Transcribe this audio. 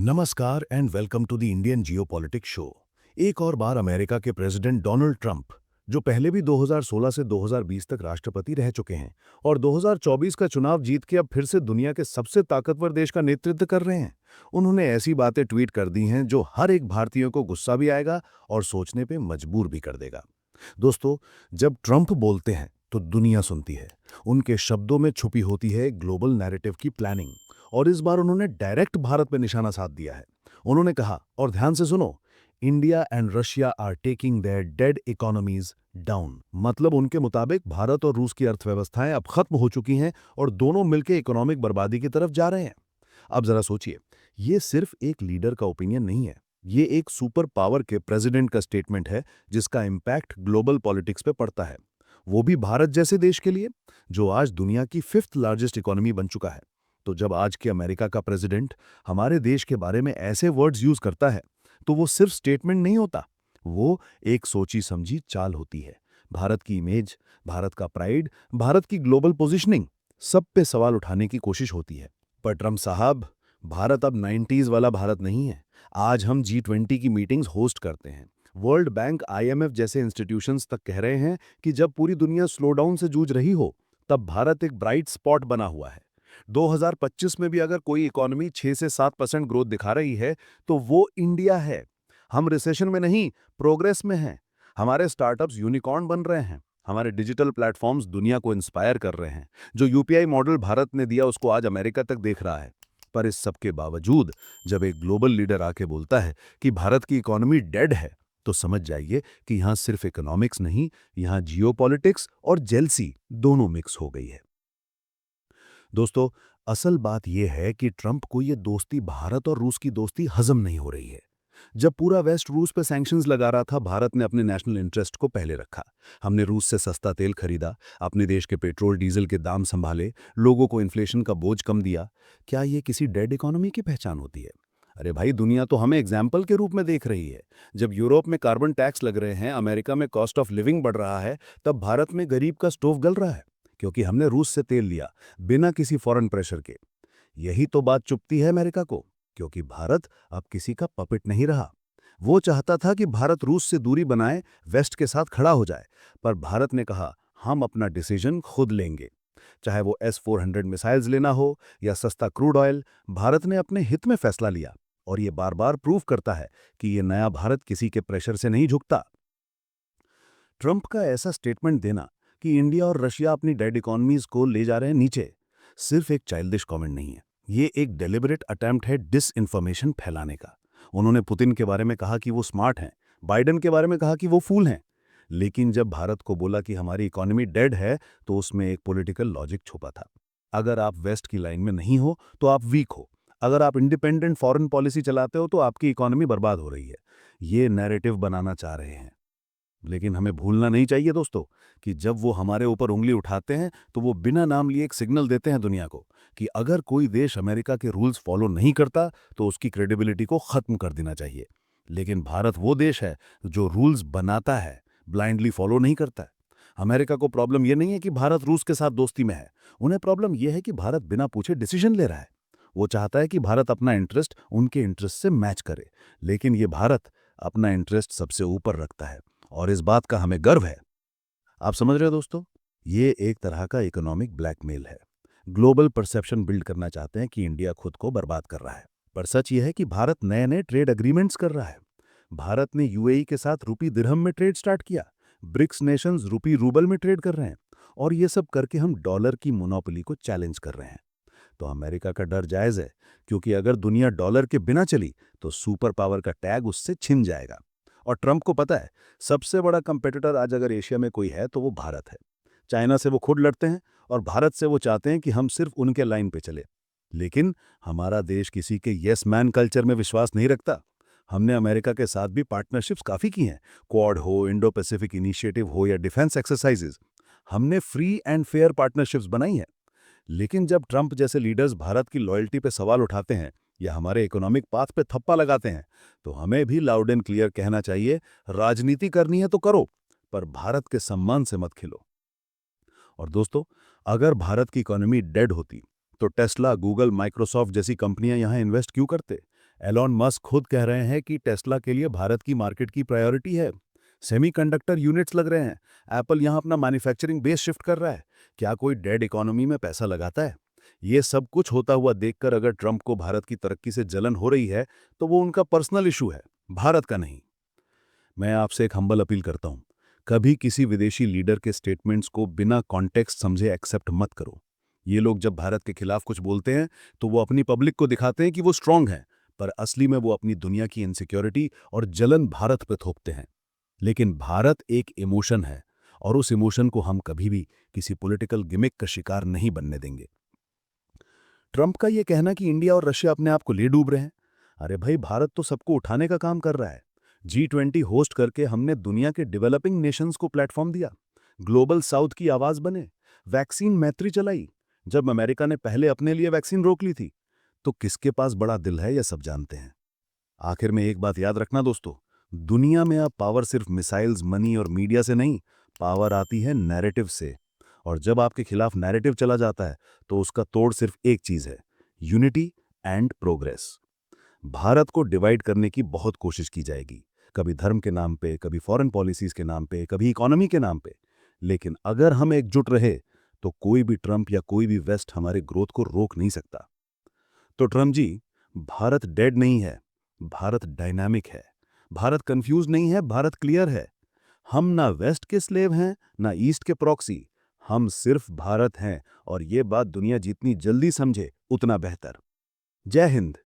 नमस्कार and welcome to the Indian geopolitics show. एक और बार अमेरिका के प्रेसिडेंट डोनाल्ड ट्रंप, जो पहले भी 2016 से 2020 तक राष्ट्रपति रह चुके हैं और 2024 का चुनाव जीत के अब फिर से दुनिया के सबसे ताकतवर देश का नेतृत्व कर रहे हैं, उन्होंने ऐसी बातें ट्वीट कर दी हैं जो हर एक भारतीय को गुस्सा भी आएगा और सोचने पे मजबूर भी कर देगा। दोस्तों, जब ट्रंप बोलते हैं तो दुनिया सुनती है। उनके शब्दों में छुपी होती है ग्लोबल नैरेटिव की प्लानिंग, और इस बार उन्होंने डायरेक्ट भारत पे निशाना साध दिया है। उन्होंने कहा, और ध्यान से सुनो, India and Russia are taking their dead economies down. मतलब उनके मुताबिक भारत और रूस की अर्थव्यवस्थाएं अब खत्म हो चुकी हैं और दोनों मिलकर इकोनॉमिक बर्बादी की तरफ जा रहे हैं। अब जरा सोचिए, ये सिर्फ एक लीडर का ओपिनियन नहीं है, ये एक सुपर पावर के प्रेसिडेंट का स्टेटमेंट है जिसका इम्पैक्ट ग्लोबल पॉलिटिक्स पे पड़ता है, वो भी भारत जैसे देश के लिए जो आज दुनिया की 5th लार्जेस्ट इकोनॉमी बन चुका है। तो जब आज के अमेरिका का प्रेसिडेंट हमारे देश के बारे में ऐसे वर्ड्स यूज करता है, तो वो सिर्फ स्टेटमेंट नहीं होता, वो एक सोची समझी चाल होती है। भारत की इमेज, भारत का प्राइड, भारत की ग्लोबल पोजीशनिंग, सब पे सवाल उठाने की कोशिश होती है। पर ट्रम्प साहब, भारत अब 90s वाला भारत नहीं है। आज हम G20 की मीटिंग्स होस्ट करते हैं। वर्ल्ड बैंक, IMF जैसे इंस्टीट्यूशंस तक कह रहे हैं कि जब पूरी दुनिया स्लोडाउन से जूझ रही हो, तब भारत एक ब्राइट स्पॉट बना हुआ है। 2025 में भी अगर कोई इकोनॉमी 6 से 7% ग्रोथ दिखा रही है, तो वो इंडिया है। हम रिसेशन में नहीं, प्रोग्रेस में हैं। हमारे स्टार्टअप्स यूनिकॉर्न बन रहे हैं। हमारे डिजिटल प्लेटफॉर्म्स दुनिया को इंस्पायर कर रहे हैं। जो यूपीआई मॉडल भारत ने दिया, उसको आज अमेरिका तक देख रहा है। पर इस सब के बावजूद जब एक ग्लोबल लीडर आके बोलता है कि भारत की इकोनॉमी डेड है, तो समझ जाइए कि यहां सिर्फ इकोनॉमिक्स नहीं, यहां जियोपॉलिटिक्स और जेलसी दोनों मिक्स हो गई है। दोस्तों, असल बात यह है कि ट्रंप को यह दोस्ती, भारत और रूस की दोस्ती, हजम नहीं हो रही है। जब पूरा वेस्ट रूस पर सैंक्शंस लगा रहा था, भारत ने अपने नेशनल इंटरेस्ट को पहले रखा। हमने रूस से सस्ता तेल खरीदा, अपने देश के पेट्रोल डीजल के दाम संभाले, लोगों को इन्फ्लेशन का बोझ कम दिया। क्या ये किसी डेड इकोनॉमी की पहचान होती है? अरे भाई, दुनिया तो हमें एग्जाम्पल के रूप में देख रही है। जब यूरोप में कार्बन टैक्स लग रहे हैं, अमेरिका में कॉस्ट ऑफ लिविंग बढ़ रहा है, तब भारत में गरीब का स्टोव गल रहा है, क्योंकि हमने रूस से तेल लिया बिना किसी फॉरेन प्रेशर के। यही तो बात चुभती है अमेरिका को, क्योंकि भारत अब किसी का पपेट नहीं रहा। वो चाहता था कि भारत रूस से दूरी बनाए, वेस्ट के साथ खड़ा हो जाए, पर भारत ने कहा, हम अपना डिसीजन खुद लेंगे। चाहे वो S-400 मिसाइल्स लेना हो या सस्ता क्रूड ऑयल, भारत ने अपने हित में फैसला लिया। और ये बार बार प्रूव करता है कि ये नया भारत किसी के प्रेशर से नहीं झुकता। ट्रंप का ऐसा स्टेटमेंट देना कि इंडिया और रशिया अपनी डेड इकोनॉमीज को ले जा रहे हैं नीचे, सिर्फ एक चाइल्डिश कमेंट नहीं है, ये एक डेलिबरेट अटेम्प्ट है डिस इन्फॉर्मेशन फैलाने का। उन्होंने पुतिन के बारे में कहा कि वो स्मार्ट हैं, बाइडेन के बारे में कहा कि वो फूल हैं। लेकिन जब भारत को बोला कि हमारी इकोनॉमी डेड है, तो उसमें एक पॉलिटिकल लॉजिक छुपा था। अगर आप वेस्ट की लाइन में नहीं हो तो आप वीक हो। अगर आप इंडिपेंडेंट फॉरेन पॉलिसी चलाते हो तो आपकी इकोनॉमी बर्बाद हो रही है। ये नैरेटिव बनाना चाह रहे हैं। लेकिन हमें भूलना नहीं चाहिए दोस्तों, कि जब वो हमारे ऊपर उंगली उठाते हैं, तो वो बिना नाम लिए एक सिग्नल देते हैं दुनिया को कि अगर कोई देश अमेरिका के रूल्स फॉलो नहीं करता, तो उसकी क्रेडिबिलिटी को खत्म कर देना चाहिए। लेकिन भारत वो देश है जो रूल्स बनाता है, ब्लाइंडली फॉलो नहीं करता है। अमेरिका को प्रॉब्लम यह नहीं है कि भारत रूस के साथ दोस्ती में है, उन्हें प्रॉब्लम यह है कि भारत बिना पूछे डिसीजन ले रहा है। वो चाहता है कि भारत अपना इंटरेस्ट उनके इंटरेस्ट से मैच करे, लेकिन ये भारत अपना इंटरेस्ट सबसे ऊपर रखता है, और इस बात का हमें गर्व है। आप समझ रहे हो दोस्तों, ये एक तरह का इकोनॉमिक ब्लैकमेल है। ग्लोबल परसेप्शन बिल्ड करना चाहते हैं कि इंडिया खुद को बर्बाद कर रहा है। पर सच ये है कि भारत नए नए ट्रेड एग्रीमेंट्स कर रहा है। भारत ने यूएई के साथ रुपी दिरहम में ट्रेड स्टार्ट किया। ब्रिक्स नेशंस रुपी रूबल में ट्रेड कर रहे हैं। और ये सब करके हम डॉलर की मोनोपोली को चैलेंज कर रहे हैं। तो अमेरिका का डर जायज है, क्योंकि अगर दुनिया डॉलर के बिना चली, तो सुपर पावर का टैग उससे छिन जाएगा। और ट्रंप को पता है, सबसे बड़ा कंपेटिटर आज अगर एशिया में कोई है तो वो भारत है। चाइना से वो खुद लड़ते हैं, और भारत से वो चाहते हैं कि हम सिर्फ उनके लाइन पे चले। लेकिन हमारा देश किसी के यस मैन कल्चर में विश्वास नहीं रखता। हमने अमेरिका के साथ भी पार्टनरशिप्स काफ़ी की हैं, क्वाड हो, इंडो पैसिफिक इनिशिएटिव हो या डिफेंस एक्सरसाइजेज। हमने फ्री एंड फेयर पार्टनरशिप्स बनाई हैं। लेकिन जब ट्रंप जैसे लीडर्स भारत की लॉयल्टी पे सवाल उठाते हैं या हमारे इकोनॉमिक पाथ पे थप्पा लगाते हैं, तो हमें भी लाउड एंड क्लियर कहना चाहिए, राजनीति करनी है तो करो, पर भारत के सम्मान से मत खिलो। और दोस्तों, अगर भारत की इकोनॉमी डेड होती, तो टेस्ला, गूगल, माइक्रोसॉफ्ट जैसी कंपनियां यहां इन्वेस्ट क्यों करते? एलॉन मस्क खुद कह रहे हैं कि टेस्ला के लिए भारत की मार्केट की प्रायोरिटी है। सेमीकंडक्टर यूनिट्स लग रहे हैं। एप्पल यहां अपना मैन्युफैक्चरिंग बेस शिफ्ट कर रहा है। क्या कोई डेड इकोनॉमी में पैसा लगाता है? ये सब कुछ होता हुआ देखकर अगर ट्रंप को भारत की तरक्की से जलन हो रही है, तो वो उनका पर्सनल इशू है, भारत का नहीं। मैं आपसे एक हम्बल अपील करता हूं, कभी किसी विदेशी लीडर के स्टेटमेंट्स को बिना कॉन्टेक्स्ट समझे एक्सेप्ट मत करो। ये लोग जब भारत के खिलाफ कुछ बोलते हैं तो वो अपनी पब्लिक को दिखाते हैं कि वो स्ट्रांग हैं, पर असली में वो अपनी दुनिया की इनसिक्योरिटी और जलन भारत पर थोपते हैं। लेकिन भारत एक इमोशन है, और उस इमोशन को हम कभी भी किसी पॉलिटिकल गिमिक का शिकार नहीं बनने देंगे। ट्रंप का ये कहना कि इंडिया और रशिया अपने आप को ले डूब रहे हैं, अरे भाई, भारत तो सबको उठाने का काम कर रहा है। G20 होस्ट करके हमने दुनिया के डेवलपिंग नेशंस को प्लेटफॉर्म दिया, ग्लोबल साउथ की आवाज बने, वैक्सीन मैत्री चलाई। जब अमेरिका ने पहले अपने लिए वैक्सीन रोक ली थी, तो किसके पास बड़ा दिल है, यह सब जानते हैं। आखिर में एक बात याद रखना दोस्तों, दुनिया में अब पावर सिर्फ मिसाइल्स, मनी और मीडिया से नहीं, पावर आती है नैरेटिव से। और जब आपके खिलाफ नैरेटिव चला जाता है, तो उसका तोड़ सिर्फ एक चीज है, यूनिटी एंड प्रोग्रेस। भारत को डिवाइड करने की बहुत कोशिश की जाएगी, कभी धर्म के नाम पे, कभी फॉरेन पॉलिसीज के नाम पे, कभी इकोनॉमी के नाम पे। लेकिन अगर हम एकजुट रहे, तो कोई भी ट्रंप या कोई भी वेस्ट हमारे ग्रोथ को रोक नहीं सकता। तो ट्रंप जी, भारत डेड नहीं है, भारत डायनामिक है। भारत कंफ्यूज नहीं है, भारत क्लियर है। हम ना वेस्ट के स्लेव हैं, ना ईस्ट के प्रॉक्सी। हम सिर्फ भारत हैं, और ये बात दुनिया जितनी जल्दी समझे उतना बेहतर। जय हिंद।